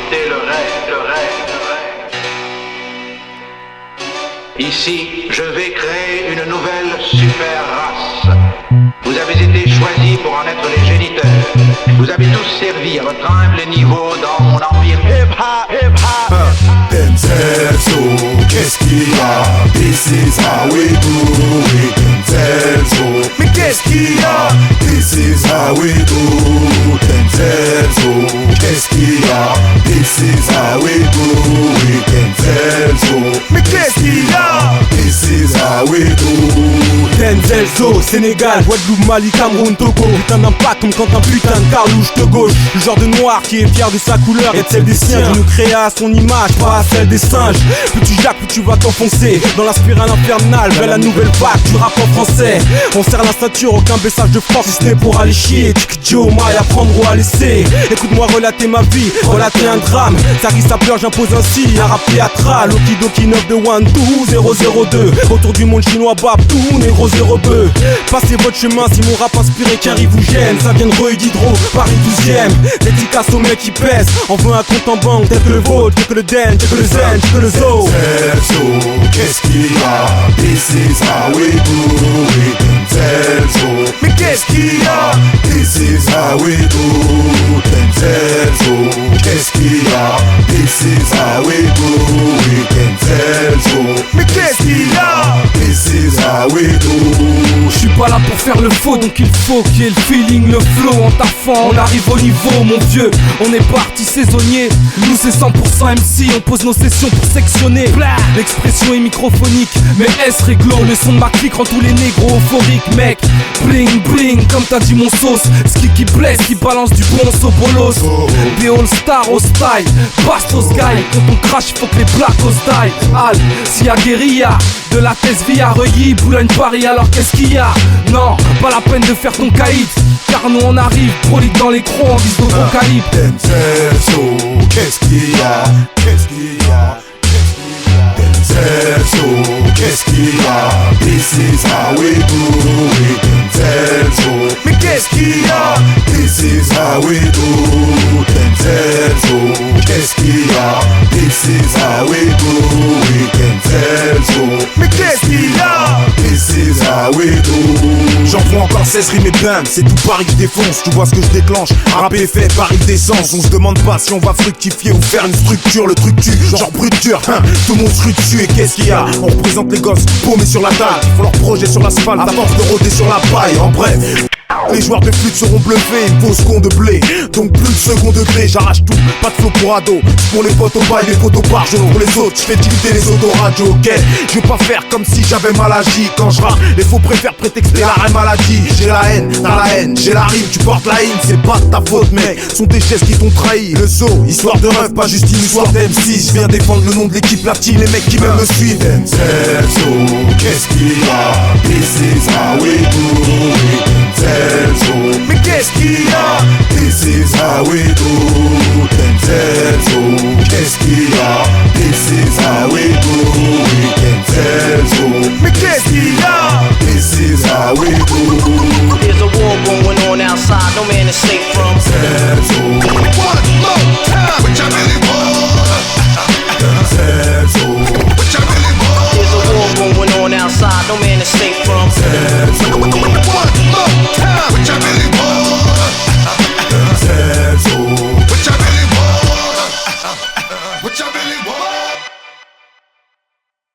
chanter le rêve, le rêve, le rêve. Ici, je vais créer une nouvelle super race. Vous avez été choisis pour en être les géniteurs. Vous avez tous servi à votre humble niveau dans mon empire hip-hop, hip-hop. Denzelzo, qu'est-ce qu'il y a? This is how we do it. Denzelzo, mais qu'est-ce qu'il y a? This is how we do. Denzelzo, qu'est-ce qu'il y a? This is how we do it. Denzelzo, mais qu'est-ce qu'il y a? This is how we do. Denzelzo, Sénégal, Guadeloupe, Mali, Cameroun, Togo. Putain d'impact comme quand un putain de Carlouche de gauche. Le genre de noir qui est fier de sa couleur et de celle des siens. Qui nous créa à son image, pas à celle des singes. Plus tu jacques, plus tu vas t'enfoncer dans la spirale infernale vers la nouvelle vague du rap en français. On serre la ceinture, aucun baissage de force, si ce n'est pour aller chier. Joe, maille à prendre ou à laisser. Écoute-moi relater ma vie, relater un drame. Ça rit, ça pleure, j'impose ainsi un rap théâtral. Okidoki 9 de 1, 002. Autour du monde chinois, Babtou, négro 02. Passez votre chemin si mon rap inspiré qu'un riz vous gêne. Ça vient de Rue d'Hydro, Paris 12ème. Dédicace aux mecs qui pèsent. On veut un compte en banque, tel que le vôtre, tel que le den, tel que le zen, tel que le zoo. Denzelzo, qu'est-ce qu'il y a? This is how we do it. Denzelzo, mais qu'est-ce qu'il y a? This is how we do. Denzelzo, qu'est-ce qu'il y a? This is how we do it. Denzelzo, mais qu'est-ce qu'il y a? This is how we do. Je suis pas là pour faire le faux, donc il faut qu'il y ait le feeling, le flow. En taffant, on arrive au niveau, mon vieux. On est parti saisonnier. Nous c'est 100% MC, on pose nos sessions pour sectionner. L'expression est microphonique, mais est-ce réglo? Le son de ma clique rend tous les négros euphoriques, mec. Bling bling, comme t'as dit mon sauce. Ski qui blesse, qui balance du bon sobolos. Des all-stars au style, bastos guy. Quand on crache, faut que les blacks style. Al, s'il y a guérilla, de la thèse via Reuilly, Boulogne-Paris, alors qu'est-ce qu'il y a? Non, pas la peine de faire ton caïd, car nous on arrive, prolique dans les crocs en vise de gros calibre. Denzelzo, qu'est-ce qu'il y a? Qu'est-ce qu'il y a? Denzelzo, qu'est-ce qu'il y a? This is how we do it. Denzelzo, mais qu'est-ce qu'il y a? This is how we do. Denzelzo, qu'est-ce qu'il y a? This is how we do it. Denzelzo, mais qu'est-ce qu'il y a? This is how we do. J'envoie encore 16 rimes et bam, c'est tout Paris que je défonce. Tu vois ce que je déclenche, rap est fait, Paris d'essence. On se demande pas si on va fructifier ou faire une structure. Le truc tue, genre brut dur, hein. Tout le monde se rue dessus et qu'est-ce qu'il y a? On représente les gosses paumés sur la dalle, qui font leur projet sur l'asphalte à force de rôder sur la paille. En bref, les joueurs de flûte seront bluffés, il faut second de blé. Donc plus de second degré, j'arrache tout, pas de flow pour ado. Pour les potes au bail, les potes au bar, je pour les autres, je fais tilter les autoradio, ok. Je veux pas faire comme si j'avais maladie. Quand je rappe, les faux préfèrent prétexter la vraie maladie. J'ai la haine, t'as la haine, j'ai la rime, tu portes la haine, c'est pas de ta faute mec. Sont des gestes qui t'ont trahi, le zoo, histoire de rêve, pas juste une histoire d'M6. Je viens défendre le nom de l'équipe latine, les mecs qui même me suivent. Denzelzo, qu'est-ce qu'il y a? This is how we do it. Denzelzo, mais qu'est-ce qu'il y a? This is how we do. Denzelzo, qu'est-ce qu'il y a? This is how we do it. Denzelzo, mais qu'est-ce qu'il y a? This is how we do. There's a war going on outside, no man is safe